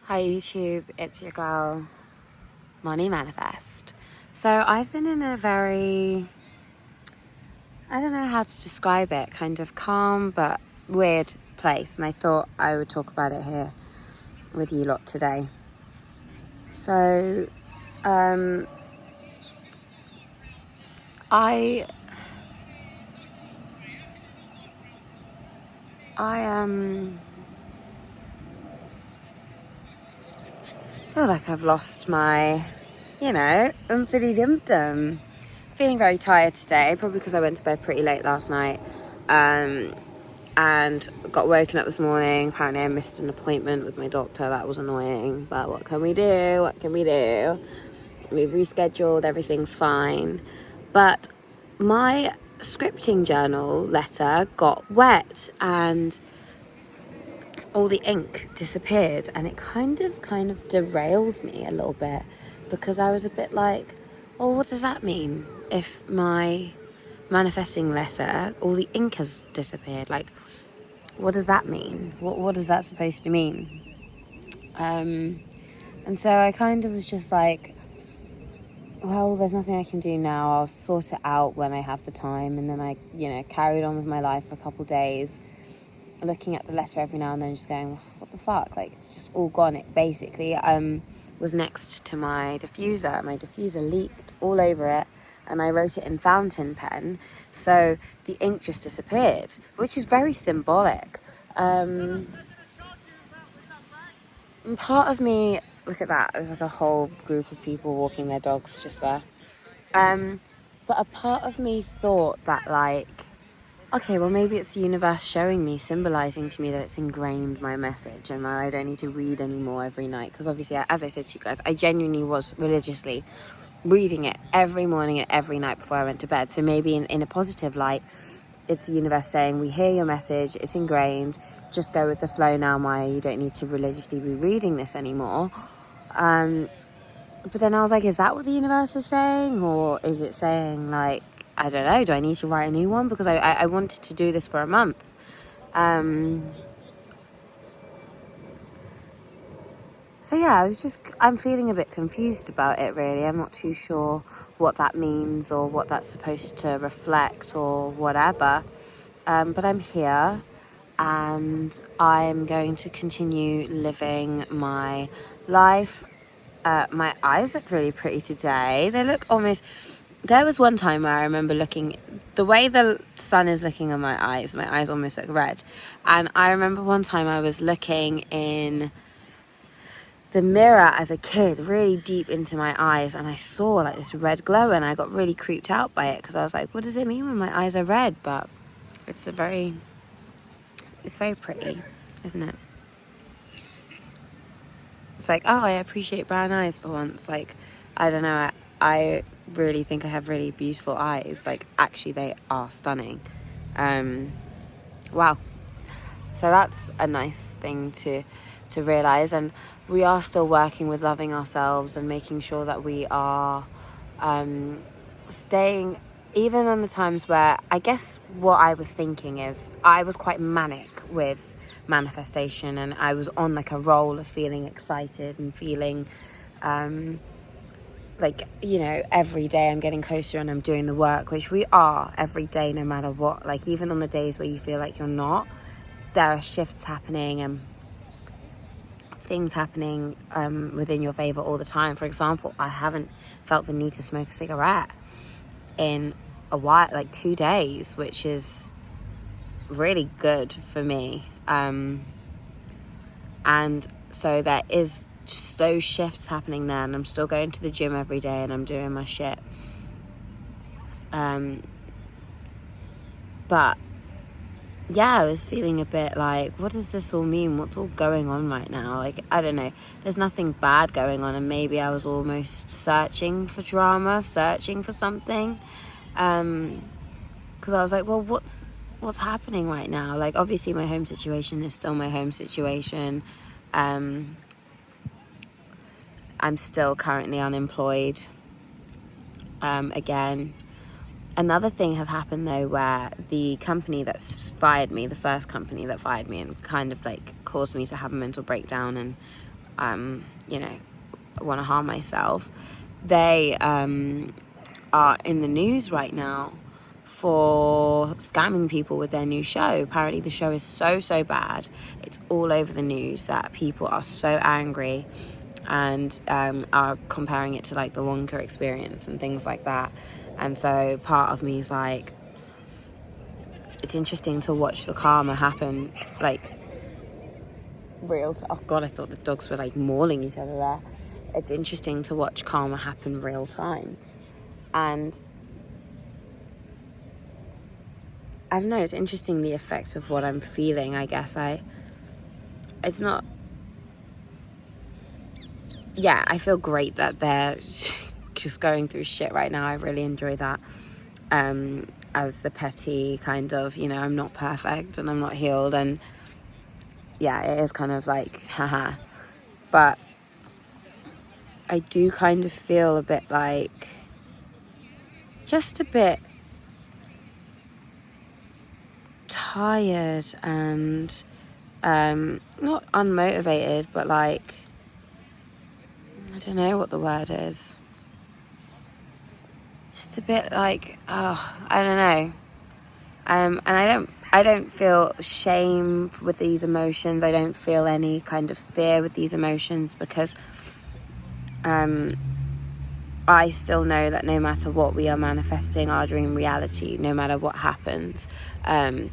Hi YouTube, it's your girl, Money Manifest. So I've been in a very, I don't know how to describe it, kind of calm but weird place. And I thought I would talk about it here with you lot today. So, I feel like I've lost my, oomphy-dum-dum. Feeling very tired today, probably because I went to bed pretty late last night. And got woken up this morning. Apparently I missed an appointment with my doctor. That was annoying, but what can we do? We've rescheduled, everything's fine. But my scripting journal letter got wet and all the ink disappeared, and it kind of derailed me a little bit, because I was a bit like, oh, what does that mean if my manifesting letter, all the ink has disappeared? Like, what does that mean? What is that supposed to mean? And so I kind of was just like, well, there's nothing I can do now. I'll sort it out when I have the time. And then I, carried on with my life for a couple of days, looking at the letter every now and then, just going, what the fuck? Like, it's just all gone. It basically was next to my diffuser. My diffuser leaked all over it, and I wrote it in fountain pen, so the ink just disappeared, which is very symbolic. And part of me, look at that, there's like a whole group of people walking their dogs just there. But a part of me thought that, like, okay, well, maybe it's the universe showing me, symbolizing to me that it's ingrained my message and that I don't need to read anymore every night. Because obviously, as I said to you guys, I genuinely was religiously reading it every morning and every night before I went to bed. So maybe in a positive light, it's the universe saying, we hear your message, it's ingrained, just go with the flow now, Maya, you don't need to religiously be reading this anymore. But then I was like, is that what the universe is saying? Or is it saying, like, I don't know, do I need to write a new one? Because I wanted to do this for a month. So yeah, I'm feeling a bit confused about it, really. I'm not too sure what that means or what that's supposed to reflect or whatever. But I'm here, and I'm going to continue living my life. My eyes look really pretty today. They look almost... There was one time where I remember looking... The way the sun is looking on my eyes almost look red. And I remember one time I was looking in the mirror as a kid, really deep into my eyes, and I saw like this red glow, and I got really creeped out by it, because I was like, what does it mean when my eyes are red? But it's very pretty, isn't it? It's like, oh, I appreciate brown eyes for once. Like, I don't know, I really think I have really beautiful eyes. Like, actually, they are stunning. Wow. So that's a nice thing to realise. And we are still working with loving ourselves and making sure that we are staying, even on the times where, I guess what I was thinking is, I was quite manic with manifestation, and I was on like a roll of feeling excited and feeling like, every day I'm getting closer and I'm doing the work, which we are every day, no matter what. Like, even on the days where you feel like you're not, there are shifts happening and things happening within your favor all the time. For example, I haven't felt the need to smoke a cigarette in a while, like 2 days, which is really good for me. And so there is just those shifts happening there, and I'm still going to the gym every day and I'm doing my shit. But yeah, I was feeling a bit like, what does this all mean? What's all going on right now? Like, I don't know. There's nothing bad going on, and maybe I was almost searching for drama, searching for something. Because I was like, well, what's happening right now? Like, obviously my home situation is still my home situation. I'm still currently unemployed. Again. Another thing has happened, though, where the company that fired me, the first company that fired me and kind of like caused me to have a mental breakdown and want to harm myself, they are in the news right now for scamming people with their new show. Apparently the show is so bad, it's all over the news, that people are so angry and are comparing it to like the Wonka experience and things like that. And so part of me is like, it's interesting to watch the karma happen, like oh god, I thought the dogs were like mauling each other there. It's interesting to watch karma happen real time. And I don't know, it's interesting the effect of what I'm feeling, I guess. I feel great that they're just going through shit right now. I really enjoy that. As the petty kind of, I'm not perfect and I'm not healed, and yeah, it is kind of like, haha. But I do kind of feel a bit like, just a bit tired and not unmotivated, but like, I don't know what the word is. Just a bit like, I don't know. And I don't feel shame with these emotions. I don't feel any kind of fear with these emotions, because I still know that no matter what, we are manifesting our dream reality, no matter what happens. And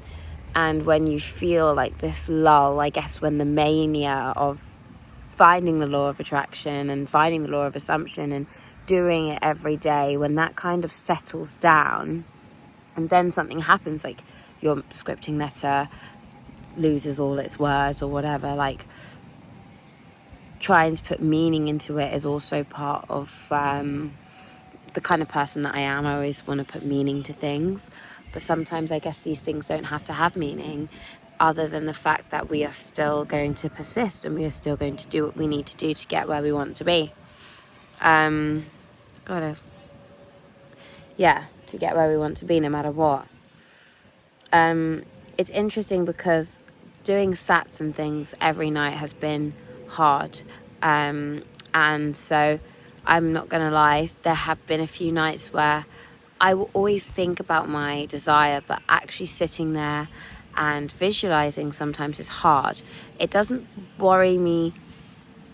when you feel like this lull, I guess when the mania of finding the law of attraction and finding the law of assumption and doing it every day, when that kind of settles down, and then something happens, like your scripting letter loses all its words or whatever, like trying to put meaning into it is also part of the kind of person that I am. I always want to put meaning to things, but sometimes I guess these things don't have to have meaning, other than the fact that we are still going to persist and we are still going to do what we need to do to get where we want to be. To get where we want to be, no matter what. It's interesting because doing sats and things every night has been hard. And so I'm not going to lie, there have been a few nights where I will always think about my desire, but actually sitting there and visualizing sometimes is hard. It doesn't worry me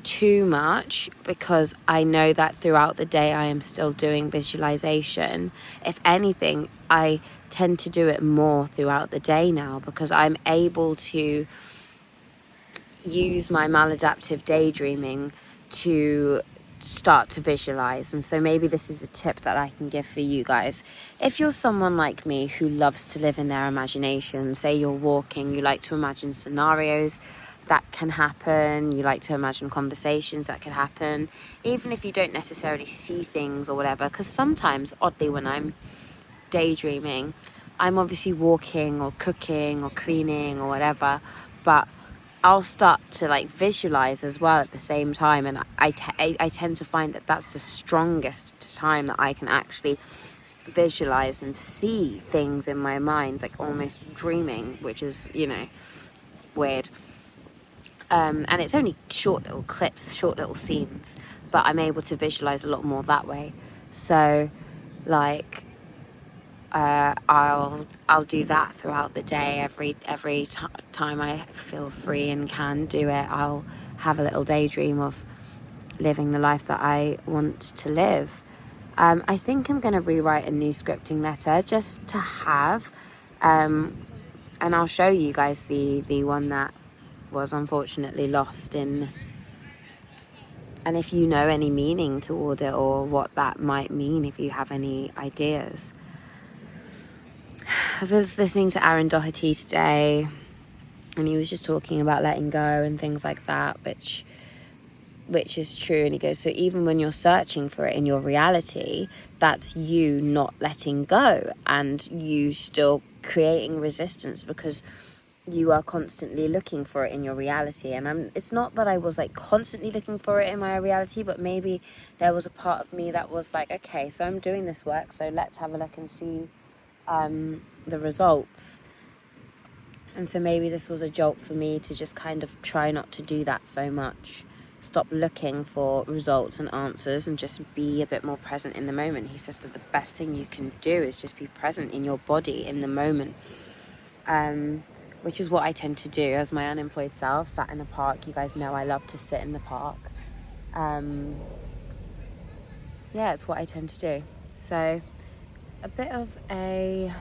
too much, because I know that throughout the day I am still doing visualization. If anything, I tend to do it more throughout the day now, because I'm able to use my maladaptive daydreaming to start to visualize. And so maybe this is a tip that I can give for you guys. If you're someone like me who loves to live in their imagination, say you're walking, you like to imagine scenarios that can happen, you like to imagine conversations that can happen, even if you don't necessarily see things or whatever, because sometimes, oddly, when I'm daydreaming, I'm obviously walking or cooking or cleaning or whatever, but I'll start to like visualize as well at the same time, and I tend to find that that's the strongest time that I can actually visualize and see things in my mind, like almost dreaming, which is, weird. And it's only short little clips, short little scenes, but I'm able to visualize a lot more that way. So like I'll do that throughout the day. Every time I feel free and can do it, I'll have a little daydream of living the life that I want to live. I think I'm going to rewrite a new scripting letter just to have, and I'll show you guys the one that was unfortunately lost in, and if you know any meaning toward it or what that might mean, if you have any ideas. I was listening to Aaron Doherty today, and he was just talking about letting go and things like that, which is true. And he goes, so even when you're searching for it in your reality, that's you not letting go, and you still creating resistance because you are constantly looking for it in your reality. And it's not that I was like constantly looking for it in my reality, but maybe there was a part of me that was like, okay, so I'm doing this work, so let's have a look and see the results. And so maybe this was a jolt for me to just kind of try not to do that so much, stop looking for results and answers and just be a bit more present in the moment. He says that the best thing you can do is just be present in your body in the moment, which is what I tend to do as my unemployed self, sat in the park. You guys know I love to sit in the park. Yeah, it's what I tend to do. So a bit of a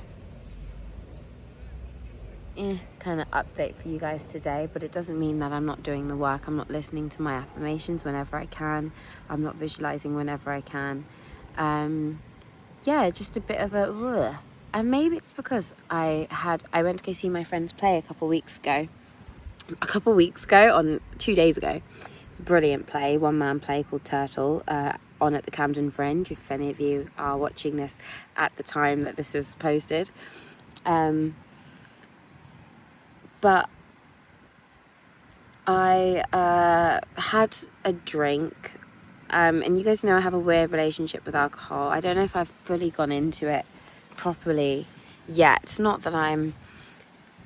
kind of update for you guys today, but it doesn't mean that I'm not doing the work. I'm not listening to my affirmations whenever I can. I'm not visualizing whenever I can. Yeah, just a bit of a and maybe it's because I went to go see my friends play a couple weeks ago on 2 days ago. It's a brilliant play, one-man play called Turtle, on at the Camden Fringe, if any of you are watching this at the time that this is posted. But I had a drink, and you guys know I have a weird relationship with alcohol. I don't know if I've fully gone into it properly yet. It's not that I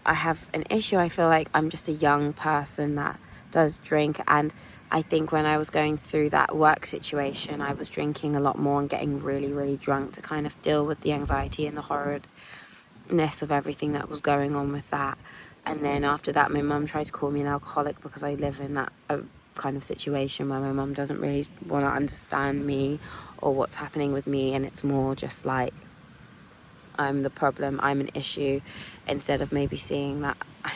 have an issue. I feel like I'm just a young person that does drink, and I think when I was going through that work situation, I was drinking a lot more and getting really, really drunk to kind of deal with the anxiety and the horridness of everything that was going on with that. And then after that, my mum tried to call me an alcoholic because I live in that kind of situation where my mum doesn't really want to understand me or what's happening with me, and it's more just like I'm the problem, I'm an issue, instead of maybe seeing that I'm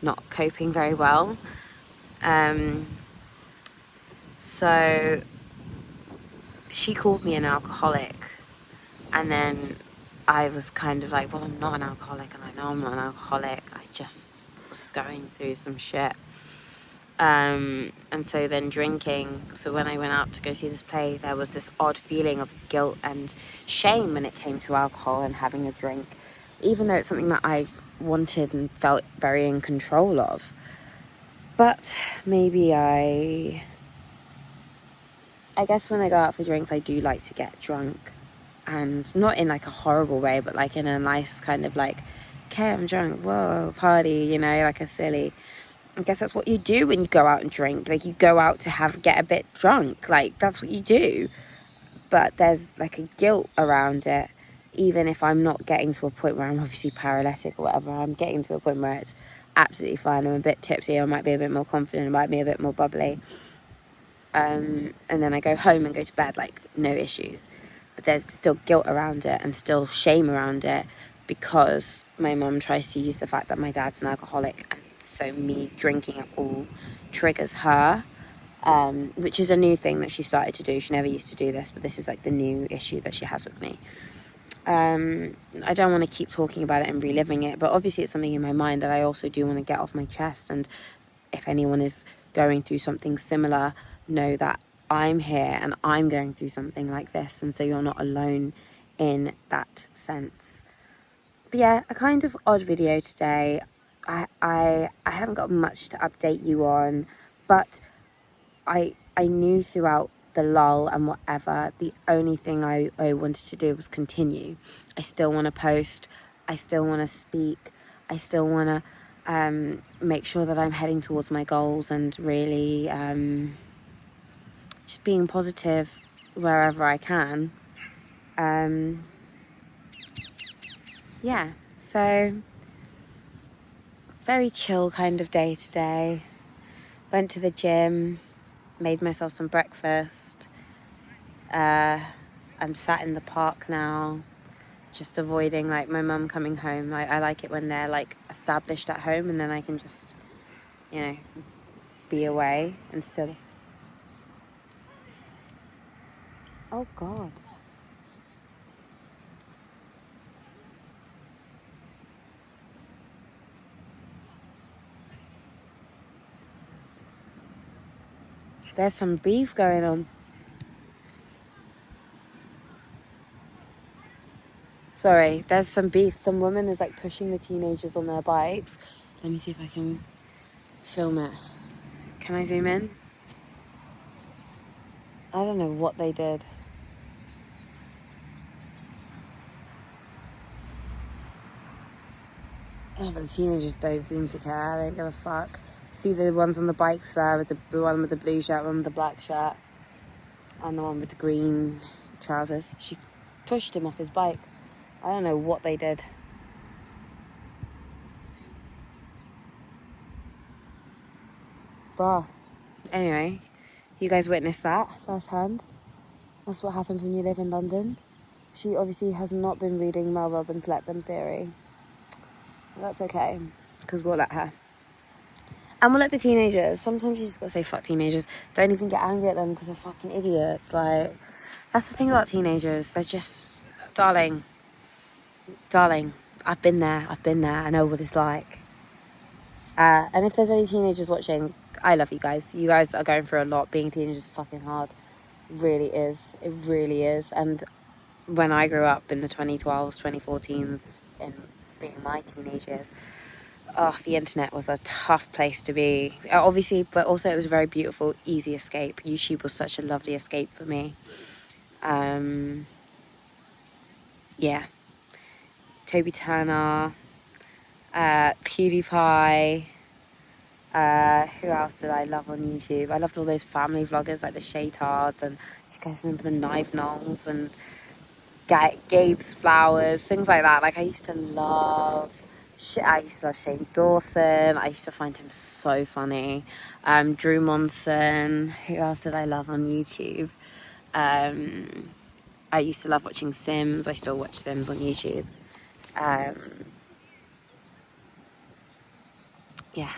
not coping very well. So she called me an alcoholic, and then I was kind of like, well, I'm not an alcoholic, and I know I'm not an alcoholic. I just was going through some shit. And so then drinking. So when I went out to go see this play, there was this odd feeling of guilt and shame when it came to alcohol and having a drink, even though it's something that I wanted and felt very in control of. But maybe I guess when I go out for drinks, I do like to get drunk. And not in like a horrible way, but like in a nice kind of like, okay, I'm drunk, whoa, party, you know, like a silly. I guess that's what you do when you go out and drink. Like, you go out to get a bit drunk. Like, that's what you do. But there's like a guilt around it. Even if I'm not getting to a point where I'm obviously paralytic or whatever, I'm getting to a point where it's absolutely fine. I'm a bit tipsy, I might be a bit more confident, I might be a bit more bubbly. And then I go home and go to bed, like, no issues. But there's still guilt around it and still shame around it because my mum tries to use the fact that my dad's an alcoholic, and so me drinking at all triggers her, which is a new thing that she started to do. She never used to do this, but this is like the new issue that she has with me. I don't want to keep talking about it and reliving it, but obviously it's something in my mind that I also do want to get off my chest. And if anyone is going through something similar, know that I'm here and I'm going through something like this, and so you're not alone in that sense. But yeah, a kind of odd video today. I haven't got much to update you on, but I knew throughout the lull and whatever, the only thing I wanted to do was continue. I still want to post, I still want to speak, I still want to make sure that I'm heading towards my goals and really just being positive wherever I can. Yeah, so very chill kind of day today. Went to the gym, made myself some breakfast. I'm sat in the park now, just avoiding like my mum coming home. I like it when they're like established at home, and then I can just, you know, be away and still. Oh God. There's some beef going on. Sorry, there's some beef. Some woman is like pushing the teenagers on their bikes. Let me see if I can film it. Can I zoom in? I don't know what they did. Oh, but the teenagers don't seem to care. They don't give a fuck. See the ones on the bikes there, with the one with the blue shirt, one with the black shirt, and the one with the green trousers. She pushed him off his bike. I don't know what they did. But anyway, you guys witnessed that firsthand. That's what happens when you live in London. She obviously has not been reading Mel Robbins' Let Them theory. That's okay, because we'll let her. And we'll let the teenagers. Sometimes you just gotta say fuck teenagers. Don't even get angry at them because they're fucking idiots. Like, that's the thing about teenagers. They're just, darling, I've been there. I know what it's like. And if there's any teenagers watching, I love you guys. You guys are going through a lot. Being teenagers is fucking hard. It really is. It really is. And when I grew up in the 2012s, 2014s, in being my teenage years, the internet was a tough place to be. Obviously, but also it was a very beautiful, easy escape. YouTube was such a lovely escape for me. Yeah. Toby Turner, PewDiePie. Who else did I love on YouTube? I loved all those family vloggers like the Shaytards, and you guys remember the Knife Knolls and Gabe's Flowers, things like that. Like, I used to love Shane Dawson. I used to find him so funny. Drew Monson. Who else did I love on YouTube? I used to love watching Sims. I still watch Sims on YouTube. Yeah,